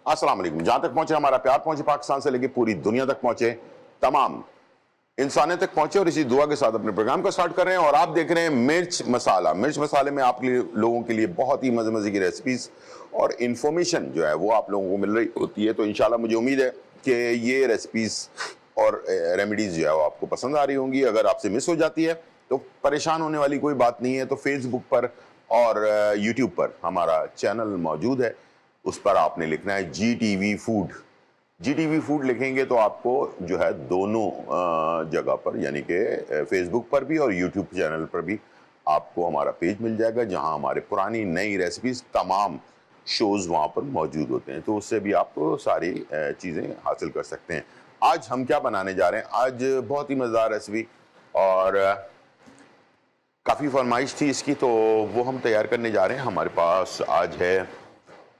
अस्सलाम वालेकुम। जहां तक पहुंचे हमारा प्यार, पहुंचे पाकिस्तान से लेके पूरी दुनिया तक पहुंचे, तमाम इंसानियत तक पहुंचे, और इसी दुआ के साथ अपने प्रोग्राम को स्टार्ट कर रहे हैं। और आप देख रहे हैं मिर्च मसाला। मिर्च मसाले में आप लोगों के लिए बहुत ही मजे मजे की रेसिपीज और इंफॉर्मेशन जो है वो आप लोगों को मिल रही होती है। तो इंशाल्लाह मुझे उम्मीद है कि ये रेसिपीज और रेमेडीज जो है वो आपको पसंद आ रही होंगी। अगर आपसे मिस हो जाती है तो परेशान होने वाली कोई बात नहीं है। तो फेसबुक पर और यूट्यूब पर हमारा चैनल मौजूद है, उस पर आपने लिखना है GTV फूड। GTV फूड लिखेंगे तो आपको जो है दोनों जगह पर, यानी कि फेसबुक पर भी और यूट्यूब चैनल पर भी आपको हमारा पेज मिल जाएगा, जहां हमारे पुरानी नई रेसिपीज तमाम शोज वहां पर मौजूद होते हैं। तो उससे भी आप सारी चीज़ें हासिल कर सकते हैं। आज हम क्या बनाने जा रहे हैं? आज बहुत ही मज़ेदार रेसिपी, और काफ़ी फरमाइश थी इसकी, तो वो हम तैयार करने जा रहे हैं। हमारे पास आज है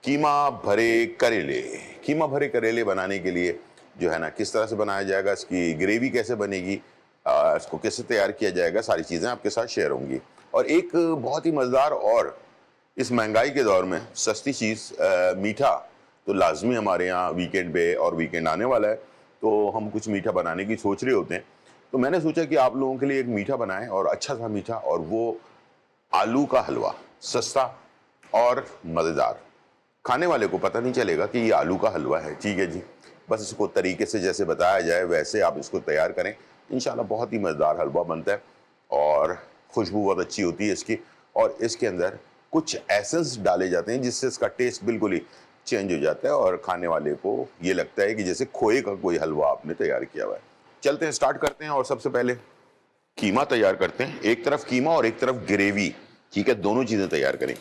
कीमा भरे करेले। कीमा भरे करेले बनाने के लिए जो है ना, किस तरह से बनाया जाएगा, इसकी ग्रेवी कैसे बनेगी, इसको कैसे तैयार किया जाएगा, सारी चीज़ें आपके साथ शेयर होंगी। और एक बहुत ही मज़ेदार और इस महंगाई के दौर में सस्ती चीज़, मीठा तो लाजमी हमारे यहाँ वीकेंड पे, और वीकेंड आने वाला है तो हम कुछ मीठा बनाने की सोच रहे होते हैं। तो मैंने सोचा कि आप लोगों के लिए एक मीठा बनाएं, और अच्छा सा मीठा, और वो आलू का हलवा। सस्ता और मज़ेदार, खाने वाले को पता नहीं चलेगा कि ये आलू का हलवा है। ठीक है जी, बस इसको तरीके से जैसे बताया जाए वैसे आप इसको तैयार करें, इंशाल्लाह बहुत ही मज़ेदार हलवा बनता है, और खुशबू बहुत अच्छी होती है इसकी। और इसके अंदर कुछ एसेंस डाले जाते हैं जिससे इसका टेस्ट बिल्कुल ही चेंज हो जाता है, और खाने वाले को ये लगता है कि जैसे खोए का कोई हलवा आपने तैयार किया हुआ है। चलते हैं, स्टार्ट करते हैं। और सबसे पहले कीमा तैयार करते हैं। एक तरफ कीमा और एक तरफ ग्रेवी, ठीक है, दोनों चीज़ें तैयार करें।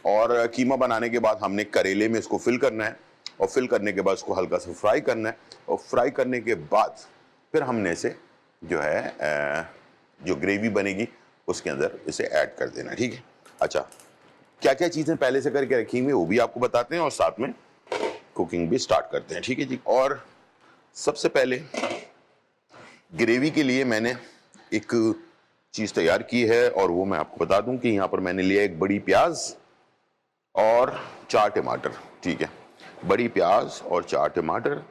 और कीमा बनाने के बाद हमने करेले में इसको फिल करना है, और फिल करने के बाद इसको हल्का सा फ्राई करना है, और फ्राई करने के बाद फिर हमने इसे जो है जो ग्रेवी बनेगी उसके अंदर इसे ऐड कर देना है। ठीक है, अच्छा, क्या क्या चीज़ें पहले से करके रखी हुई वो भी आपको बताते हैं, और साथ में कुकिंग भी स्टार्ट करते हैं। ठीक है जी। और सबसे पहले ग्रेवी के लिए मैंने एक चीज़ तैयार की है, और वो मैं आपको बता दूं कि यहाँ पर मैंने लिया एक बड़ी प्याज और 4 टमाटर। ठीक है, बड़ी प्याज और 4 टमाटर,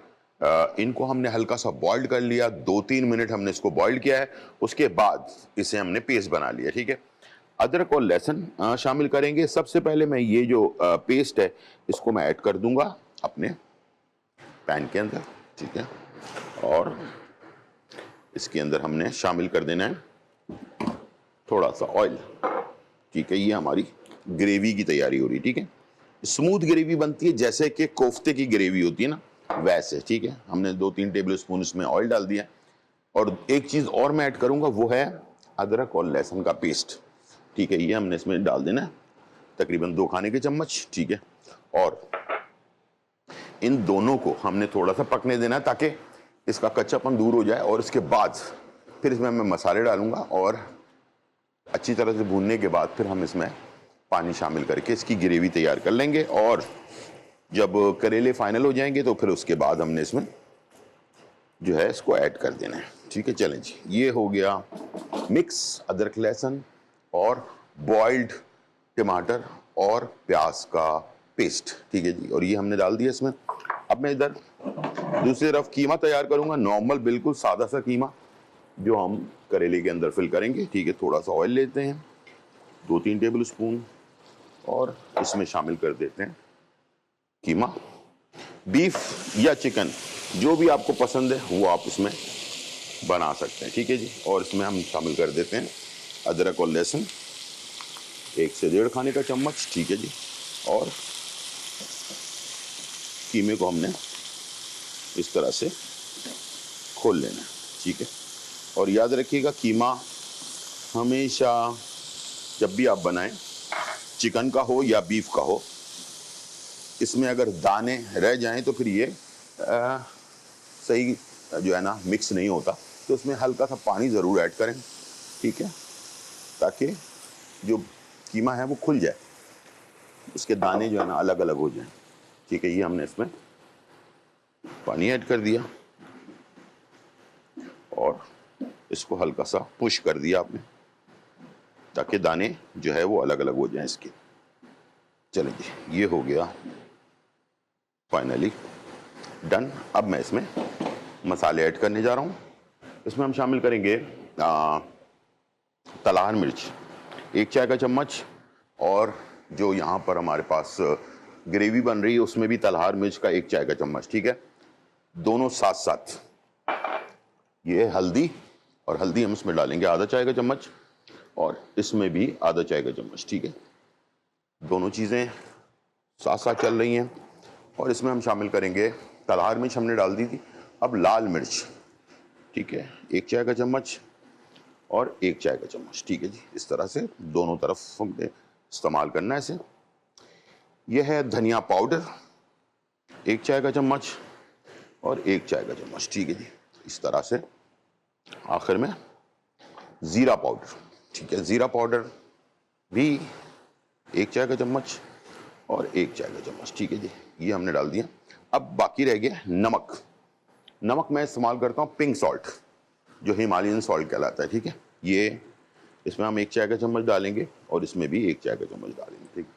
इनको हमने हल्का सा बॉइल्ड कर लिया। 2-3 मिनट हमने इसको बॉइल्ड किया है, उसके बाद इसे हमने पेस्ट बना लिया। ठीक है, अदरक और लहसुन शामिल करेंगे। सबसे पहले मैं ये जो पेस्ट है इसको मैं ऐड कर दूंगा अपने पैन के अंदर। ठीक है, और इसके अंदर हमने शामिल कर देना है थोड़ा सा ऑयल। ठीक है, ये हमारी ग्रेवी की तैयारी हो रही है। ठीक है, स्मूथ ग्रेवी बनती है जैसे कि कोफ्ते की ग्रेवी होती है ना, वैसे। ठीक है, हमने 2-3 टेबल स्पून इसमें ऑयल डाल दिया। और एक चीज़ और मैं ऐड करूंगा, वो है अदरक और लहसुन का पेस्ट। ठीक है, ये हमने इसमें डाल देना है, तकरीबन 2 खाने के चम्मच। ठीक है, और इन दोनों को हमने थोड़ा सा पकने देना है ताकि इसका कच्चापन दूर हो जाए। और इसके बाद फिर इसमें मैं मसाले डालूंगा, और अच्छी तरह से भूनने के बाद फिर हम इसमें पानी शामिल करके इसकी ग्रेवी तैयार कर लेंगे। और जब करेले फाइनल हो जाएंगे तो फिर उसके बाद हमने इसमें जो है इसको ऐड कर देना है। ठीक है, चलें जी, ये हो गया मिक्स अदरक लहसुन और बॉइल्ड टमाटर और प्याज का पेस्ट। ठीक है जी, और ये हमने डाल दिया इसमें। अब मैं इधर दूसरी तरफ कीमा तैयार करूंगा, नॉर्मल बिल्कुल सादा सा कीमा जो हम करेले के अंदर फिल करेंगे। ठीक है, थोड़ा सा ऑयल लेते हैं, 2-3 टेबल स्पून, और इसमें शामिल कर देते हैं कीमा। बीफ या चिकन जो भी आपको पसंद है वो आप इसमें बना सकते हैं। ठीक है जी, और इसमें हम शामिल कर देते हैं अदरक और लहसुन, 1 से 1.5 खाने का चम्मच। ठीक है जी, और कीमे को हमने इस तरह से खोल लेना है। ठीक है, और याद रखिएगा कीमा हमेशा जब भी आप बनाएं, चिकन का हो या बीफ का हो, इसमें अगर दाने रह जाएं तो फिर ये सही जो है ना मिक्स नहीं होता। तो इसमें हल्का सा पानी ज़रूर ऐड करें। ठीक है, ताकि जो कीमा है वो खुल जाए, उसके दाने जो है ना अलग अलग हो जाएं। ठीक है, ये हमने इसमें पानी ऐड कर दिया, और इसको हल्का सा पुश कर दिया आपने, ताकि दाने जो है वो अलग अलग हो जाएं इसके। चलिए जी, ये हो गया फाइनली डन। अब मैं इसमें मसाले ऐड करने जा रहा हूँ। इसमें हम शामिल करेंगे तलहर मिर्च 1 चाय का चम्मच, और जो यहाँ पर हमारे पास ग्रेवी बन रही है उसमें भी तलहर मिर्च का 1 चाय का चम्मच, ठीक है, दोनों साथ साथ। ये हल्दी, और हल्दी हम इसमें डालेंगे आधा चाय का चम्मच, और इसमें भी आधा चाय का चम्मच, ठीक है। दोनों चीज़ें साथ साथ चल रही हैं। और इसमें हम शामिल करेंगे तलहर मिर्च, हमने डाल दी थी। अब लाल मिर्च, ठीक है, 1 चाय का चम्मच और 1 चाय का चम्मच, ठीक है जी। इस तरह से दोनों तरफ हमने इस्तेमाल करना है इसे। यह है धनिया पाउडर 1 चाय का चम्मच और 1 चाय का चम्मच, ठीक है जी। इस तरह से आखिर में ज़ीरा पाउडर, ठीक है, ज़ीरा पाउडर भी 1 चाय का चम्मच और 1 चाय का चम्मच, ठीक है जी। ये हमने डाल दिया। अब बाकी रह गया नमक। नमक मैं इस्तेमाल करता हूँ पिंक सॉल्ट, जो हिमालयन सॉल्ट कहलाता है, ठीक है। ये इसमें हम 1 चाय का चम्मच डालेंगे और इसमें भी 1 चाय का चम्मच डालेंगे, ठीक है।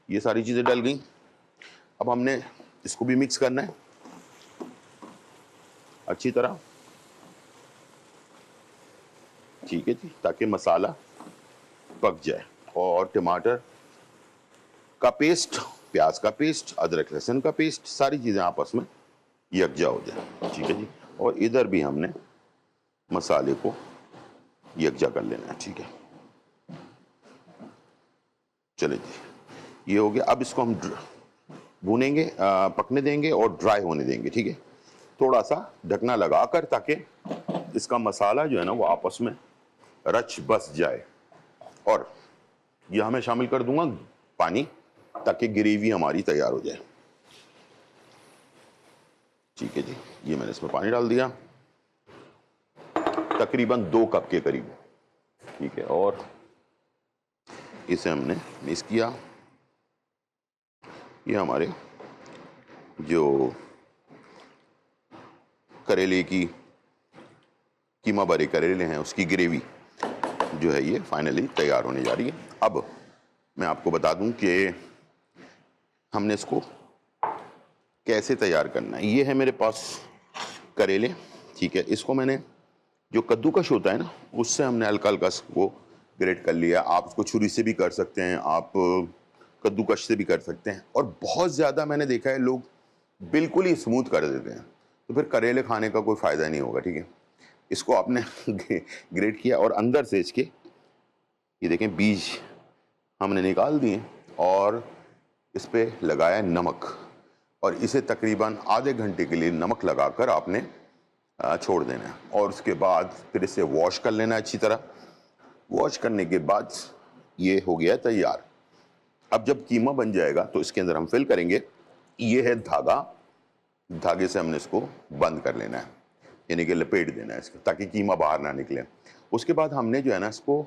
ये सारी चीज़ें डल गई। अब हमने इसको भी मिक्स करना है अच्छी तरह, ठीक है जी, ताकि मसाला पक जाए। और टमाटर का पेस्ट, प्याज का पेस्ट, अदरक लहसुन का पेस्ट, सारी चीज़ें आपस में यकजा हो जाए, ठीक है जी। और इधर भी हमने मसाले को यकजा कर लेना है, ठीक है। चलिए जी, ये हो गया। अब इसको हम भूनेंगे, पकने देंगे और ड्राई होने देंगे, ठीक है। थोड़ा सा ढकना लगाकर, ताकि इसका मसाला जो है ना वो आपस में रच बस जाए। और यह मैं शामिल कर दूंगा पानी, ताकि ग्रेवी हमारी तैयार हो जाए, ठीक है जी। ये मैंने इसमें पानी डाल दिया, तकरीबन 2 कप के करीब, ठीक है। और इसे हमने मिक्स किया। ये हमारे जो करेले की कीमा भरे करेले हैं उसकी ग्रेवी जो है ये फाइनली तैयार होने जा रही है। अब मैं आपको बता दूं कि हमने इसको कैसे तैयार करना है। ये है मेरे पास करेले, ठीक है। इसको मैंने, जो कद्दूकश होता है ना, उससे हमने हल्का हल्का इसको ग्रेट कर लिया। आप इसको छुरी से भी कर सकते हैं, आप कद्दूकश से भी कर सकते हैं। और बहुत ज़्यादा मैंने देखा है लोग बिल्कुल ही स्मूथ कर देते हैं, तो फिर करेले खाने का कोई फ़ायदा नहीं होगा, ठीक है। इसको आपने ग्रेट किया और अंदर से इसके ये देखें बीज हमने निकाल दिए, और इस पे लगाया नमक, और इसे तकरीबन आधे घंटे के लिए नमक लगाकर आपने छोड़ देना है। और उसके बाद फिर इसे वॉश कर लेना है अच्छी तरह। वॉश करने के बाद ये हो गया तैयार। अब जब कीमा बन जाएगा तो इसके अंदर हम फिल करेंगे। ये है धागा, धागे से हमने इसको बंद कर लेना है, यानी कि लपेट देना है इसको, ताकि कीमा बाहर ना निकले। उसके बाद हमने जो है ना इसको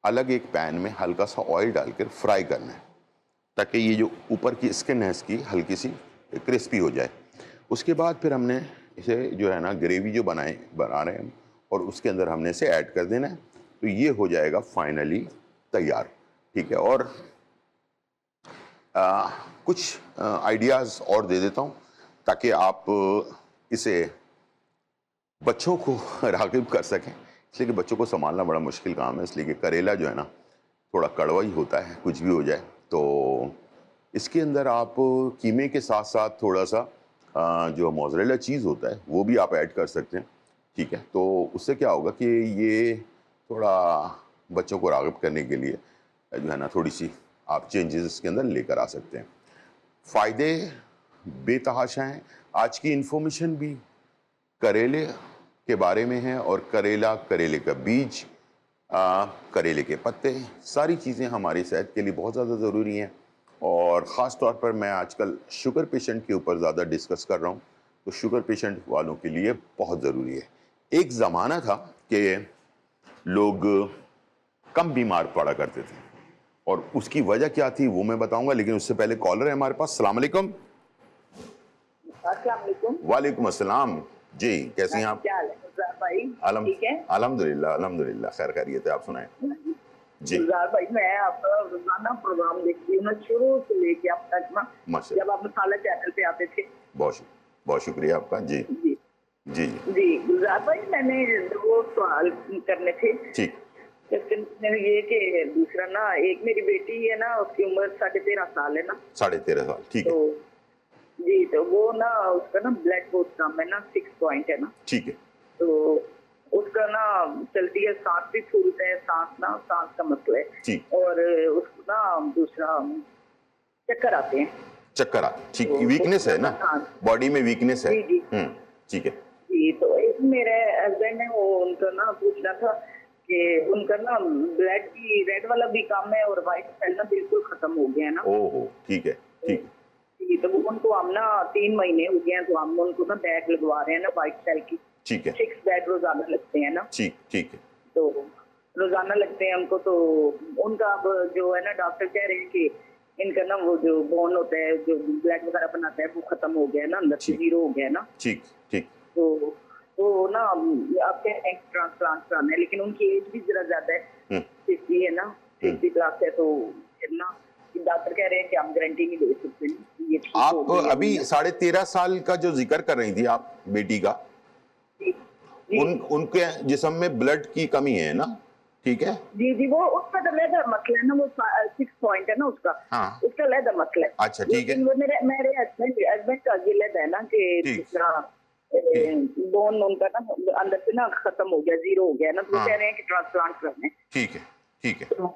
अलग एक पैन में हल्का सा ऑयल डालकर फ्राई करना है, ताकि ये जो ऊपर की स्किन है इसकी हल्की सी क्रिस्पी हो जाए। उसके बाद फिर हमने इसे जो है ना ग्रेवी जो बना रहे हैं, और उसके अंदर हमने इसे ऐड कर देना है। तो ये हो जाएगा फाइनली तैयार, ठीक है। और कुछ आइडियाज़ और दे देता हूँ, ताकि आप इसे बच्चों को राग़िब कर सकें, इसलिए कि बच्चों को संभालना बड़ा मुश्किल काम है, इसलिए कि करेला जो है ना थोड़ा कड़वा ही होता है, कुछ भी हो जाए। तो इसके अंदर आप कीमे के साथ साथ थोड़ा सा जो मोज़रेला चीज़ होता है वो भी आप ऐड कर सकते हैं, ठीक है। तो उससे क्या होगा कि ये थोड़ा बच्चों को राग़िब करने के लिए जो है ना थोड़ी सी आप चेंजेस इसके अंदर लेकर आ सकते हैं। फ़ायदे बेतहाशा हैं। आज की इन्फॉर्मेशन भी करेले के बारे में है, और करेला, करेले का बीज, करेले के पत्ते, सारी चीज़ें हमारी सेहत के लिए बहुत ज़्यादा ज़रूरी हैं। और ख़ास तौर पर मैं आजकल शुगर पेशेंट के ऊपर ज़्यादा डिस्कस कर रहा हूँ, तो शुगर पेशेंट वालों के लिए बहुत ज़रूरी है। एक ज़माना था कि लोग कम बीमार पड़ा करते थे, और उसकी वजह क्या थी वो मैं बताऊंगा, लेकिन उससे पहले कॉलर है हमारे पास। सलाम अलैकुम। अस्सलाम वालेकुम। वालेकुम अस्सलाम जी, कैसी हैं आप? क्या हाल है भाई? ठीक है, अल्हम्दुलिल्लाह, अल्हम्दुलिल्लाह, खैर खैरियत है। आप सुनाएं। जी गुलजार भाई, मैं आपका रोजाना प्रोग्राम देखती हूँ ना, शुरू से लेके अब तक ना, माशा, जब आप मसाला चैनल पे आते थे। बहुत शुक्रिया आपका जी। जी जी जी जी गुलजार भाई, मैंने वो सवाल करने थे। ठीक। क्वेश्चन ये कि दूसरा ना, एक मेरी बेटी है ना, उसकी उम्र 13.5 साल है ना। 13.5 साल ठीक तो है। जी, तो वो ना, उसका ना ब्लड बहुत कम है ना, 6 पॉइंट है ना। ठीक है। तो उसका ना चलती है, सांस भी फूलते हैं, सांस का मसला है। ठीक। और उसको ना दूसरा चक्कर आते हैं। चक्कर आते, ठीक, तो वीकनेस है ना, हाँ बॉडी में वीकनेस है। जी जी ठीक है। जी। तो एक मेरे हस्बैंड है, वो उनका ना पूछना था कि उनका ना ब्लड की रेड वाला भी कम है और व्हाइट सेल ना बिल्कुल खत्म हो गया है ना। ओहो ठीक है। तो ठीक है। जी, तो वो उनको हम ना 3 महीने हो गए हैं, तो हम उनको ना बैग लगवा रहे हैं ना व्हाइट सेल की। ठीक है। 6 बैग रोजाना लगते हैं ना। ठीक ठीक है। तो रोजाना लगते हैं हमको। तो उनका अब जो है ना, डॉक्टर कह रहे हैं कि इनका ना वो जो बोन होता है, जो ब्लड वगैरह बनाता है, वो खत्म हो गया है ना, अंदर से ठीक। जीरो हो गया है ना। ठीक ठीक। तो वो ना अब कह रहे हैं ट्रांसप्लांट कराना है, लेकिन उनकी एज भी जरा ज्यादा है, 50 है ना, 50 प्लस है। तो फिर ना डॉक्टर कह रहे हैं कि हम गारंटी नहीं दे सकते ये ठीक हो आप गई है अभी नहीं। 13.5 साल का जो जिक्र कर रही थी आप बेटी का, जी जी उनके जिस्म में ब्लड की कमी है ना, ठीक है। जी जी, वो उसका तो लेदा मसला है ना, वो 6 पॉइंट है ना उसका। हाँ। उसका लेदा मसला है। अच्छा ठीक है। लेकिन वो मेरे मेरे हस्बैंड का ये लेदा है ना कि ठीक दूसरा ठीक बोन उनका ना अंदर से ना खत्म हो गया, जीरो हो गया ना। तो वो हाँ। कह रहे हैं कि ट्रांसप्लांट करना है। ठीक है। ठीक है। तो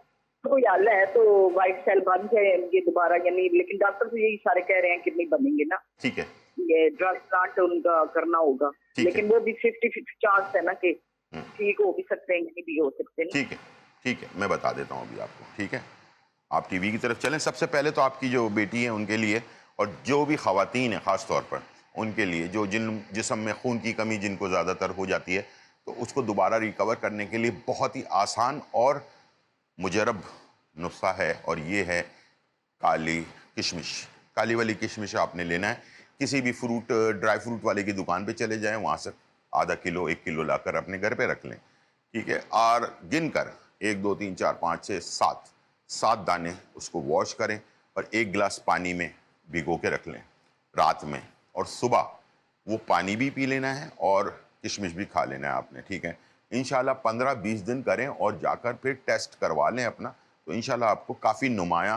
कोई हल है तो व्हाइट सेल बन जाएंगे दोबारा या नहीं, लेकिन डॉक्टर तो यही सारे कह रहे हैं कि नहीं बनेंगे ना, ठीक है। ये ट्रांसप्लांट उनका करना होगा। ठीक है। लेकिन वो भी 50-50 चांस है ना कि ठीक हो भी सकते हैं, नहीं भी हो सकते ना। ठीक है। ठीक है, मैं बता देता हूँ अभी आपको, ठीक है। आप टीवी की तरफ चलें। सबसे पहले तो आपकी जो बेटी है उनके लिए, और जो भी ख़वातीन हैं ख़ास तौर पर उनके लिए, जो जिस्म में खून की कमी जिनको ज़्यादातर हो जाती है, तो उसको दोबारा रिकवर करने के लिए बहुत ही आसान और मुजरब नुस्खा है, और ये है काली किशमिश। काली वाली किशमिश आपने लेना है। किसी भी फ्रूट, ड्राई फ्रूट वाले की दुकान पे चले जाएं, वहाँ से आधा किलो 1 किलो लाकर अपने घर पे रख लें, ठीक है। और गिन कर 1 2 3 4 5 6 7 दाने उसको वॉश करें और 1 गिलास पानी में भिगो के रख लें रात में, और सुबह वो पानी भी पी लेना है और किशमिश भी खा लेना है आपने, ठीक है। इंशाल्लाह 15-20 दिन करें और जाकर फिर टेस्ट करवा लें अपना, तो इंशाल्लाह आपको काफ़ी नुमाया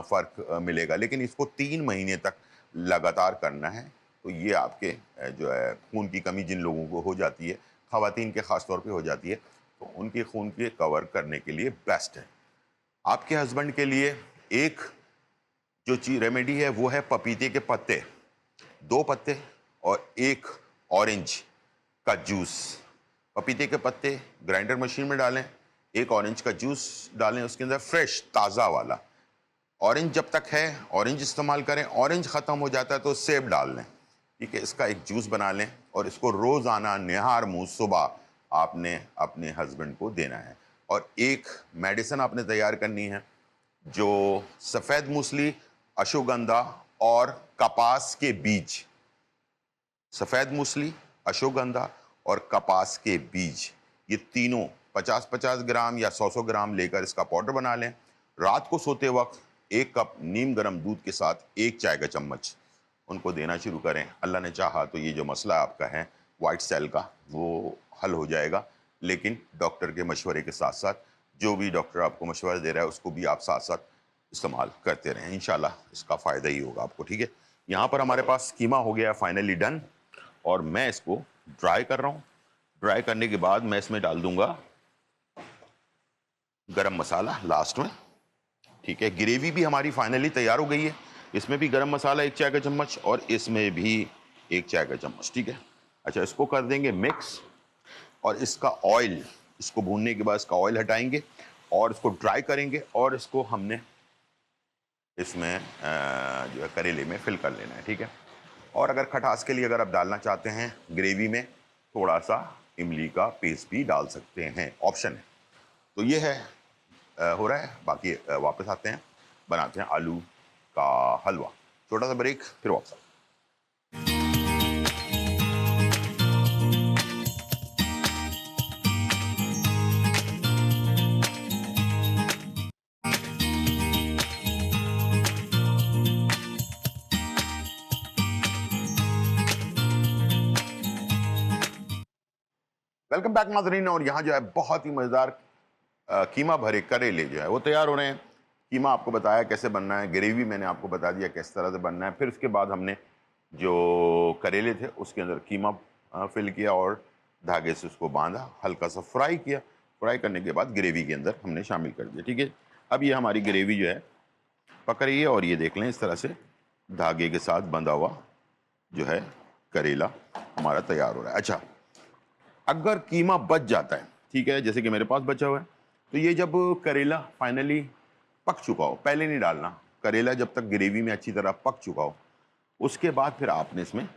फ़र्क मिलेगा। लेकिन इसको 3 महीने तक लगातार करना है। तो ये आपके जो है खून की कमी जिन लोगों को हो जाती है, ख़वातीन के ख़ास तौर पे हो जाती है, तो उनके खून के कवर करने के लिए बेस्ट है। आपके हस्बैंड के लिए एक जो चीज रेमेडी है वो है पपीते के पत्ते, 2 पत्ते और 1 ऑरेंज का जूस। पपीते के पत्ते ग्राइंडर मशीन में डालें, 1 ऑरेंज का जूस डालें उसके अंदर, फ्रेश ताज़ा वाला। ऑरेंज जब तक है ऑरेंज इस्तेमाल करें, ऑरेंज ख़त्म हो जाता है तो सेब डाल लें, ठीक है। इसका एक जूस बना लें और इसको रोज़ाना निहार मुँह सुबह आपने अपने हस्बैंड को देना है। और एक मेडिसिन आपने तैयार करनी है जो सफ़ेद मूसली, अश्वगंधा और कपास के बीज, सफ़ेद मूसली, अश्वगंधा और कपास के बीज, ये तीनों 50-50 ग्राम या 100-100 ग्राम लेकर इसका पाउडर बना लें। रात को सोते वक्त 1 कप नीम गर्म दूध के साथ 1 चाय का चम्मच उनको देना शुरू करें। अल्लाह ने चाहा तो ये जो मसला आपका है वाइट सेल का, वो हल हो जाएगा। लेकिन डॉक्टर के मशवरे के साथ साथ, जो भी डॉक्टर आपको मशवरा दे रहा है उसको भी आप साथ साथ इस्तेमाल करते रहें, इंशाल्लाह इसका फ़ायदा ही होगा आपको, ठीक है। यहाँ पर हमारे पास कीमा हो गया फाइनली डन, और मैं इसको ड्राई कर रहा हूँ। ड्राई करने के बाद मैं इसमें डाल दूंगा गरम मसाला लास्ट में, ठीक है। ग्रेवी भी हमारी फाइनली तैयार हो गई है। इसमें भी गरम मसाला 1 चाय का चम्मच और इसमें भी 1 चाय का चम्मच, ठीक है। अच्छा, इसको कर देंगे मिक्स, और इसका ऑयल, इसको भूनने के बाद इसका ऑयल हटाएंगे और इसको ड्राई करेंगे, और इसको हमने इसमें जो है करेले में फिल कर लेना है, ठीक है। और अगर खटास के लिए अगर आप डालना चाहते हैं ग्रेवी में, थोड़ा सा इमली का पेस्ट भी डाल सकते हैं, ऑप्शन है। तो ये है हो रहा है। बाकी वापस आते हैं, बनाते हैं आलू का हलवा। छोटा सा ब्रेक, फिर वापस। वेलकम बैक नाज़रीन। और यहाँ जो है बहुत ही मज़ेदार कीमा भरे करेले जो है वो तैयार हो रहे हैं। कीमा आपको बताया कैसे बनना है, ग्रेवी मैंने आपको बता दिया किस तरह से बनना है। फिर उसके बाद हमने जो करेले थे उसके अंदर कीमा फिल किया और धागे से उसको बांधा, हल्का सा फ्राई किया। फ्राई करने के बाद ग्रेवी के अंदर हमने शामिल कर दिया। ठीक है, अब ये हमारी ग्रेवी जो है पक रही है और ये देख लें इस तरह से धागे के साथ बंधा हुआ जो है करेला हमारा तैयार हो रहा है। अच्छा, अगर कीमा बच जाता है, ठीक है, जैसे कि मेरे पास बचा हुआ है, तो ये जब करेला फाइनली पक चुका हो, पहले नहीं डालना, करेला जब तक ग्रेवी में अच्छी तरह पक चुका हो, उसके बाद फिर आपने इसमें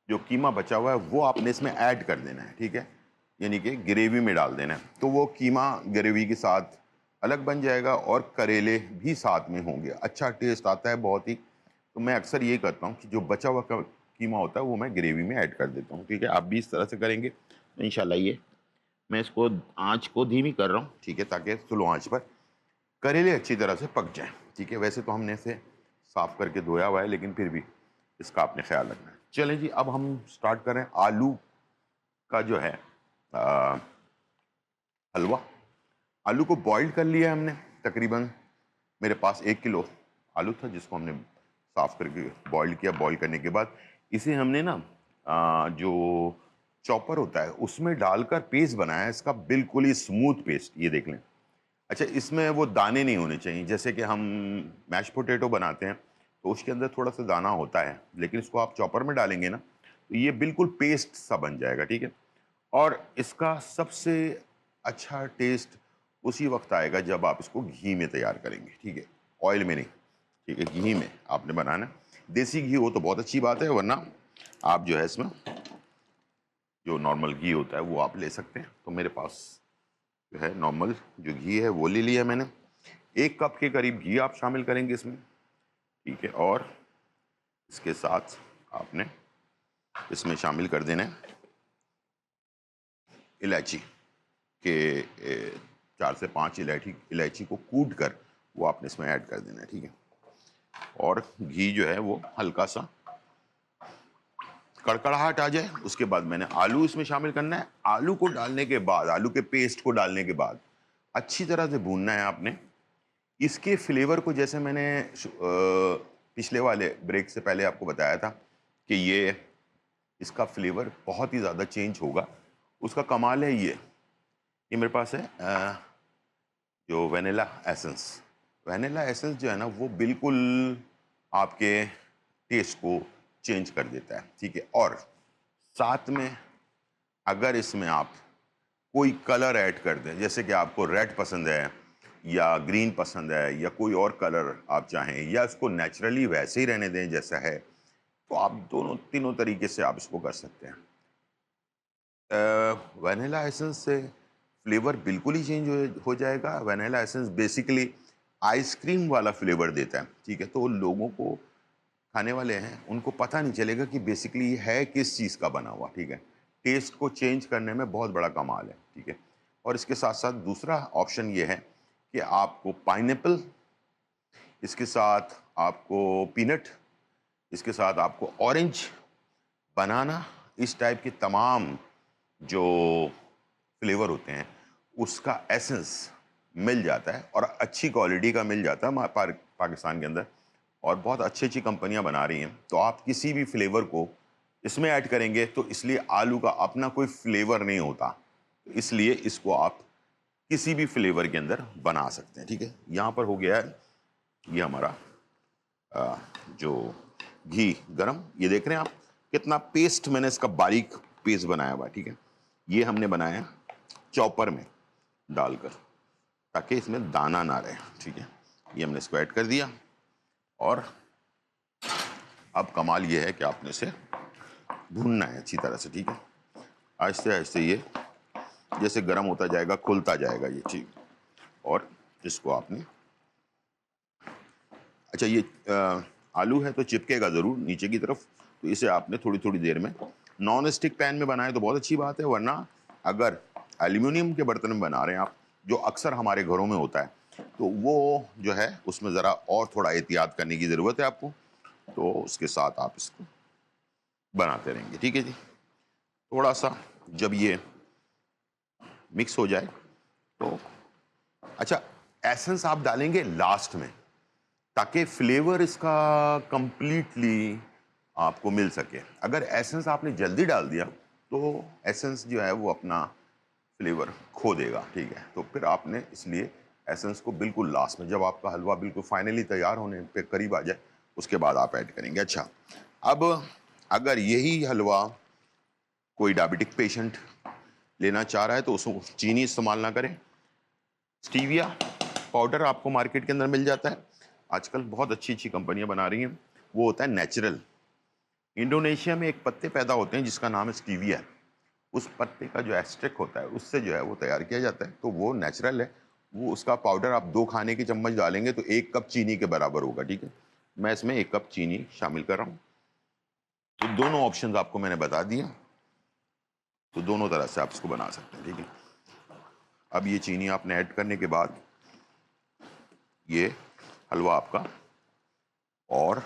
जो कीमा बचा हुआ है वो आपने इसमें ऐड कर देना है। ठीक है, यानी कि ग्रेवी में डाल देना है, तो वो कीमा ग्रेवी के साथ अलग बन जाएगा और करेले भी साथ में होंगे। अच्छा टेस्ट आता है बहुत ही। तो मैं अक्सर ये करता हूँ कि जो बचा हुआ कीमा होता है वो मैं ग्रेवी में ऐड कर देता हूँ। ठीक है, आप भी इस तरह से करेंगे तो इंशाल्लाह ये मैं इसको आँच को धीमी कर रहा हूँ, ठीक है, ताकि स्लो आँच पर करेले अच्छी तरह से पक जाएँ। ठीक है, वैसे तो हमने इसे साफ़ करके धोया हुआ है, लेकिन फिर भी इसका आपने ख्याल रखना है। चलें जी, अब हम स्टार्ट करें आलू का जो है हलवा। आलू को बॉईल कर लिया है हमने, तकरीबन मेरे पास 1 किलो आलू था जिसको हमने साफ़ करके बॉईल किया। बॉईल करने के बाद इसे हमने ना जो चॉपर होता है उसमें डालकर पेस्ट बनाया है इसका, बिल्कुल ही स्मूथ पेस्ट, ये देख लें। अच्छा, इसमें वो दाने नहीं होने चाहिए, जैसे कि हम मैश पोटैटो बनाते हैं तो उसके अंदर थोड़ा सा दाना होता है, लेकिन इसको आप चॉपर में डालेंगे ना तो ये बिल्कुल पेस्ट सा बन जाएगा। ठीक है, और इसका सबसे अच्छा टेस्ट उसी वक्त आएगा जब आप इसको घी में तैयार करेंगे। ठीक है, ऑयल में नहीं, ठीक है, घी में आपने बनाना है। देसी घी हो तो बहुत अच्छी बात है, वरना आप जो है इसमें जो नॉर्मल घी होता है वो आप ले सकते हैं। तो मेरे पास जो है नॉर्मल जो घी है वो ले लिया मैंने। 1 कप के करीब घी आप शामिल करेंगे इसमें। ठीक है, और इसके साथ आपने इसमें शामिल कर देना है इलायची के 4 से 5 इलायची को कूट कर वो आपने इसमें ऐड कर देना है। ठीक है, और घी जो है वो हल्का सा कड़कड़ाहट आ जाए उसके बाद मैंने आलू इसमें शामिल करना है। आलू को डालने के बाद, आलू के पेस्ट को डालने के बाद अच्छी तरह से भूनना है आपने। इसके फ्लेवर को, जैसे मैंने पिछले वाले ब्रेक से पहले आपको बताया था कि ये इसका फ्लेवर बहुत ही ज़्यादा चेंज होगा। उसका कमाल है ये मेरे पास है जो वनीला एसेंस। वनीला एसेंस जो है ना वो बिल्कुल आपके टेस्ट को चेंज कर देता है। ठीक है, और साथ में अगर इसमें आप कोई कलर ऐड कर दें, जैसे कि आपको रेड पसंद है या ग्रीन पसंद है या कोई और कलर आप चाहें, या इसको नेचुरली वैसे ही रहने दें जैसा है, तो आप तीनों तरीके से आप इसको कर सकते हैं। वनीला एसेंस से फ्लेवर बिल्कुल ही चेंज हो जाएगा। वनीला एसेंस बेसिकली आइसक्रीम वाला फ्लेवर देता है। ठीक है, तो लोगों को, खाने वाले हैं, उनको पता नहीं चलेगा कि बेसिकली ये है किस चीज़ का बना हुआ। ठीक है, टेस्ट को चेंज करने में बहुत बड़ा कमाल है। ठीक है, और इसके साथ साथ दूसरा ऑप्शन ये है कि आपको पाइनएप्पल, इसके साथ आपको पीनट, इसके साथ आपको ऑरेंज, बनाना, इस टाइप के तमाम जो फ्लेवर होते हैं उसका एसेंस मिल जाता है, और अच्छी क्वालिटी का मिल जाता है पाकिस्तान के अंदर, और बहुत अच्छी अच्छी कंपनियां बना रही हैं। तो आप किसी भी फ्लेवर को इसमें ऐड करेंगे तो इसलिए आलू का अपना कोई फ्लेवर नहीं होता, तो इसलिए इसको आप किसी भी फ्लेवर के अंदर बना सकते हैं। ठीक है, यहाँ पर हो गया है ये हमारा जो घी गरम, ये देख रहे हैं आप कितना पेस्ट मैंने इसका बारीक पेस्ट बनाया हुआ है। ठीक है, ये हमने बनाया चॉपर में डालकर ताकि इसमें दाना ना रहे। ठीक है, ये हमने इसको ऐड कर दिया, और अब कमाल ये है कि आपने इसे भूनना है अच्छी तरह से। ठीक है, आहिस्ते आहिस्ते ये जैसे गर्म होता जाएगा खुलता जाएगा ये। ठीक, और इसको आपने, अच्छा ये आलू है तो चिपकेगा ज़रूर नीचे की तरफ, तो इसे आपने थोड़ी थोड़ी देर में, नॉन स्टिक पैन में बनाए तो बहुत अच्छी बात है, वरना अगर एल्यूमिनियम के बर्तन में बना रहे हैं आप, जो अक्सर हमारे घरों में होता है, तो वो जो है उसमें ज़रा और थोड़ा एहतियात करने की ज़रूरत है आपको। तो उसके साथ आप इसको बनाते रहेंगे। ठीक है जी, थोड़ा सा जब ये मिक्स हो जाए तो अच्छा, एसेंस आप डालेंगे लास्ट में ताकि फ्लेवर इसका कंप्लीटली आपको मिल सके। अगर एसेंस आपने जल्दी डाल दिया तो एसेंस जो है वो अपना फ्लेवर खो देगा, ठीक है। तो फिर आपने इसलिए एसेंस को बिल्कुल लास्ट में, जब आपका हलवा बिल्कुल फाइनली तैयार होने पे करीब आ जाए, उसके बाद आप ऐड करेंगे। अच्छा, अब अगर यही हलवा कोई डायबिटिक पेशेंट लेना चाह रहा है तो उसको चीनी इस्तेमाल ना करें। स्टीविया पाउडर आपको मार्केट के अंदर मिल जाता है, आजकल बहुत अच्छी अच्छी कंपनियां बना रही हैं। वो होता है नेचुरल। इंडोनेशिया में एक पत्ते पैदा होते हैं जिसका नाम है स्टीविया। उस पत्ते का जो एक्सट्रैक्ट होता है उससे जो है वो तैयार किया जाता है, तो वो नेचुरल है। वो उसका पाउडर आप 2 खाने के चम्मच डालेंगे तो 1 कप चीनी के बराबर होगा, ठीक है। मैं इसमें 1 कप चीनी शामिल कर रहा हूँ। तो दोनों ऑप्शंस आपको मैंने बता दिए, तो दोनों तरह से आप इसको बना सकते हैं, ठीक है। अब ये चीनी आपने ऐड करने के बाद ये हलवा आपका और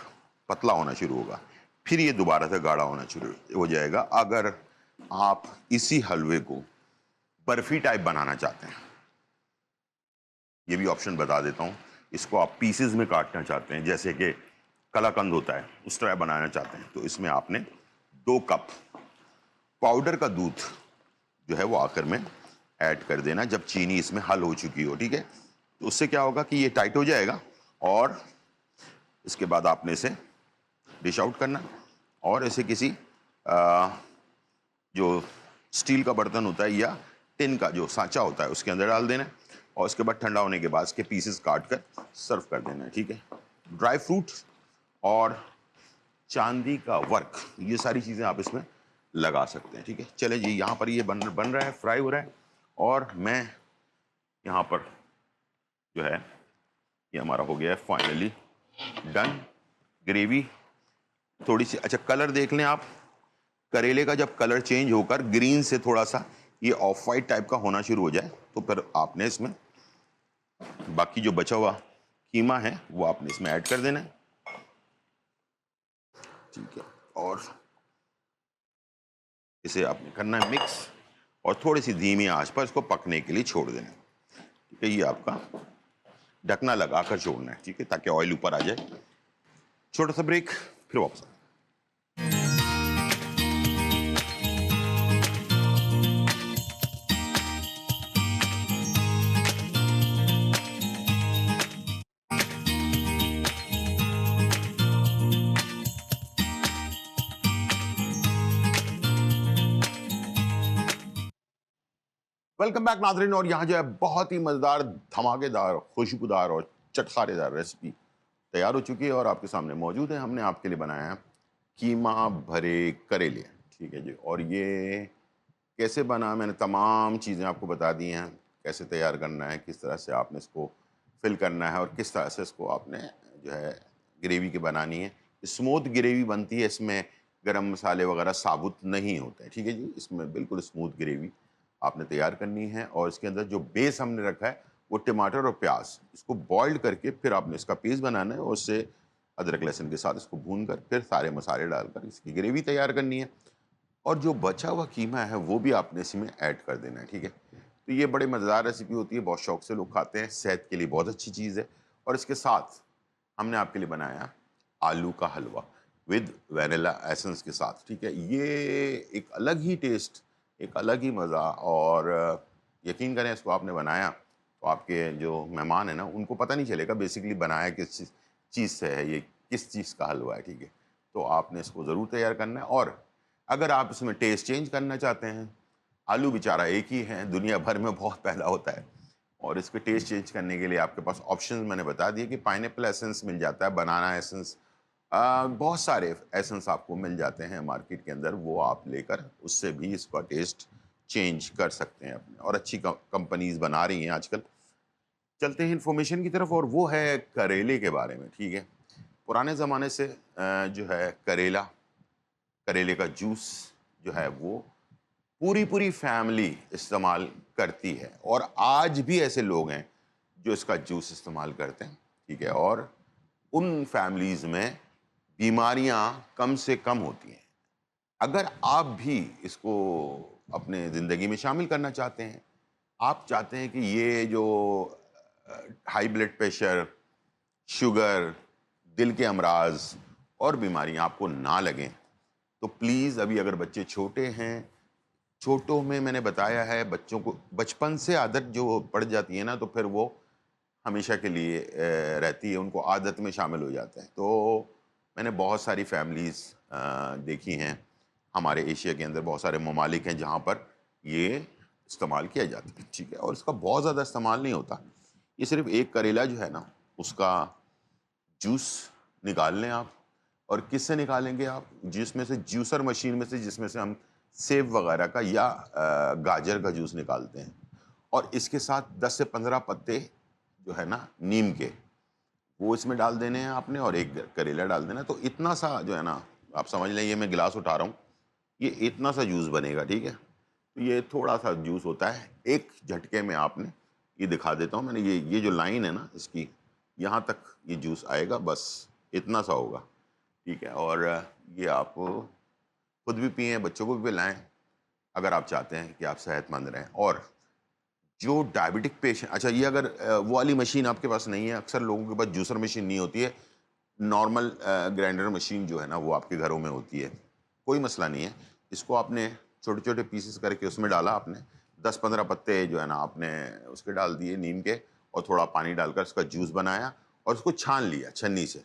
पतला होना शुरू होगा, फिर ये दोबारा से गाढ़ा होना शुरू हो जाएगा। अगर आप इसी हलवे को बर्फी टाइप बनाना चाहते हैं, ये भी ऑप्शन बता देता हूँ। इसको आप पीसेस में काटना चाहते हैं, जैसे कि कलाकंद होता है, उस तरह बनाना चाहते हैं, तो इसमें आपने 2 कप पाउडर का दूध जो है वो आखिर में ऐड कर देना जब चीनी इसमें हल हो चुकी हो, ठीक है। तो उससे क्या होगा कि ये टाइट हो जाएगा और इसके बाद आपने इसे डिश आउट करना और इसे किसी जो स्टील का बर्तन होता है या टिन का जो सांचा होता है उसके अंदर डाल देना है और उसके बाद ठंडा होने के बाद इसके पीसेस काट कर सर्व कर देना है, ठीक है। ड्राई फ्रूट और चांदी का वर्क, ये सारी चीज़ें आप इसमें लगा सकते हैं, ठीक है। चले जी, यहाँ पर ये बन रहा है, फ्राई हो रहा है और मैं यहाँ पर जो है ये हमारा हो गया है फाइनली डन। ग्रेवी थोड़ी सी, अच्छा कलर देख लें आप, करेले का जब कलर चेंज होकर ग्रीन से थोड़ा सा ये ऑफ वाइट टाइप का होना शुरू हो जाए तो फिर आपने इसमें बाकी जो बचा हुआ कीमा है वो आपने इसमें ऐड कर देना है, ठीक है। और इसे आपने करना है मिक्स और थोड़ी सी धीमी आंच पर इसको पकने के लिए छोड़ देना है, ठीक है। ये आपका ढकना लगाकर छोड़ना है, ठीक है, ताकि ऑयल ऊपर आ जाए। छोटा सा ब्रेक, फिर वापस आते हैं। वेलकम बैक नाज़रीन। और यहाँ जो है बहुत ही मज़ेदार, धमाकेदार, खुशबूदार और चटखारेदार रेसिपी तैयार हो चुकी है और आपके सामने मौजूद है। हमने आपके लिए बनाया है कीमा भरे करेले, ठीक है जी। और ये कैसे बना, मैंने तमाम चीज़ें आपको बता दी हैं, कैसे तैयार करना है, किस तरह से आपने इसको फिल करना है और किस तरह से इसको आपने जो है ग्रेवी की बनानी है। स्मूथ ग्रेवी बनती है, इसमें गरम मसाले वगैरह साबुत नहीं होते हैं, ठीक है जी। इसमें बिल्कुल स्मूथ ग्रेवी आपने तैयार करनी है और इसके अंदर जो बेस हमने रखा है वो टमाटर और प्याज, इसको बॉइल्ड करके फिर आपने इसका पेस्ट बनाना है और उससे अदरक लहसुन के साथ इसको भून कर फिर सारे मसाले डालकर इसकी ग्रेवी तैयार करनी है और जो बचा हुआ कीमा है वो भी आपने इसमें ऐड कर देना है, ठीक है। तो ये बड़े मज़ेदार रेसिपी होती है, बहुत शौक से लोग खाते हैं, सेहत के लिए बहुत अच्छी चीज़ है। और इसके साथ हमने आपके लिए बनाया आलू का हलवा विद वैनिला एसेंस के साथ, ठीक है। ये एक अलग ही टेस्ट, एक अलग ही मज़ा। और यकीन करें इसको आपने बनाया तो आपके जो मेहमान हैं ना उनको पता नहीं चलेगा बेसिकली बनाया किस चीज़ से है, ये किस चीज़ का हलवा है, ठीक है। तो आपने इसको ज़रूर तैयार करना है। और अगर आप इसमें टेस्ट चेंज करना चाहते हैं, आलू बेचारा एक ही है, दुनिया भर में बहुत पैदा होता है और इसके टेस्ट चेंज करने के लिए आपके पास ऑप्शंस मैंने बता दिए कि पाइनएप्पल एसेंस मिल जाता है, बनाना एसेंस, बहुत सारे एसेंस आपको मिल जाते हैं मार्केट के अंदर, वो आप लेकर उससे भी इसका टेस्ट चेंज कर सकते हैं अपने। और अच्छी कंपनीज बना रही हैं आजकल। चलते हैं इन्फॉर्मेशन की तरफ और वो है करेले के बारे में, ठीक है। पुराने ज़माने से जो है करेले का जूस जो है वो पूरी पूरी फैमिली इस्तेमाल करती है और आज भी ऐसे लोग हैं जो इसका जूस इस्तेमाल करते हैं, ठीक है। और उन फैमिलीज में बीमारियां कम से कम होती हैं। अगर आप भी इसको अपने ज़िंदगी में शामिल करना चाहते हैं आप चाहते हैं कि ये जो हाई ब्लड प्रेशर, शुगर, दिल के अमराज और बीमारियां आपको ना लगें, तो प्लीज़ अभी अगर बच्चे छोटे हैं, छोटों में मैंने बताया है बच्चों को बचपन से आदत जो पड़ जाती है ना, तो फिर वो हमेशा के लिए रहती है, उनको आदत में शामिल हो जाते हैं। तो मैंने बहुत सारी फैमिलीज़ देखी हैं, हमारे एशिया के अंदर बहुत सारे ममालिक हैं जहाँ पर ये इस्तेमाल किया जाता है, ठीक है? और इसका बहुत ज़्यादा इस्तेमाल नहीं होता। ये सिर्फ़ एक करेला जो है ना, उसका जूस निकाल लें आप। और किससे निकालेंगे आप? जिसमें से जूसर मशीन में से, जिसमें से हम सेब वगैरह का या गाजर का जूस निकालते हैं। और इसके साथ 10 से 15 पत्ते जो है ना नीम के, वो इसमें डाल देने हैं आपने, और एक करेला डाल देना है। तो इतना सा जो है ना, आप समझ लें, ये मैं गिलास उठा रहा हूँ, ये इतना सा जूस बनेगा, ठीक है? तो ये थोड़ा सा जूस होता है, एक झटके में आपने, ये दिखा देता हूँ मैंने, ये जो लाइन है ना इसकी, यहाँ तक ये जूस आएगा, बस इतना सा होगा, ठीक है? और ये आप खुद भी पिएं, बच्चों को भी पिलाएं, अगर आप चाहते हैं कि आप सेहतमंद रहें। और जो डायबिटिक पेशेंट, अच्छा, ये अगर वो वाली मशीन आपके पास नहीं है, अक्सर लोगों के पास जूसर मशीन नहीं होती है, नॉर्मल ग्राइंडर मशीन जो है ना वो आपके घरों में होती है, कोई मसला नहीं है। इसको आपने छोटे छोटे पीसेस करके उसमें डाला आपने, 10-15 पत्ते जो है ना आपने उसके डाल दिए नीम के, और थोड़ा पानी डालकर उसका जूस बनाया, और उसको छान लिया छन्नी से।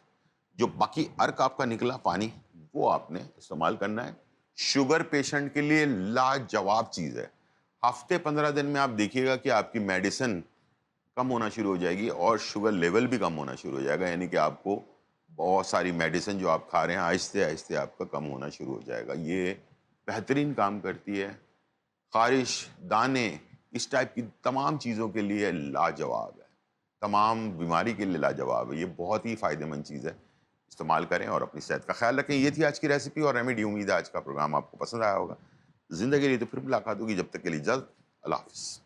जो बाकी अर्क आपका निकला पानी, वो आपने इस्तेमाल करना है। शुगर पेशेंट के लिए लाजवाब चीज़ है। हफ्ते 15 दिन में आप देखिएगा कि आपकी मेडिसिन कम होना शुरू हो जाएगी, और शुगर लेवल भी कम होना शुरू हो जाएगा, यानी कि आपको बहुत सारी मेडिसिन जो आप खा रहे हैं आहिस्ते आहिस्ते आपका कम होना शुरू हो जाएगा। ये बेहतरीन काम करती है। ख़ारिश, दाने, इस टाइप की तमाम चीज़ों के लिए लाजवाब है, तमाम बीमारी के लिए लाजवाब है। ये बहुत ही फ़ायदेमंद चीज़ है, इस्तेमाल करें और अपनी सेहत का ख्याल रखें। ये थी आज की रेसिपी और रेमेडी। उम्मीद है आज का प्रोग्राम आपको पसंद आया होगा। ज़िंदगी रही तो फिर मुलाकात होगी, जब तक के लिए इजाज़त, अल्लाह हाफ़िज़।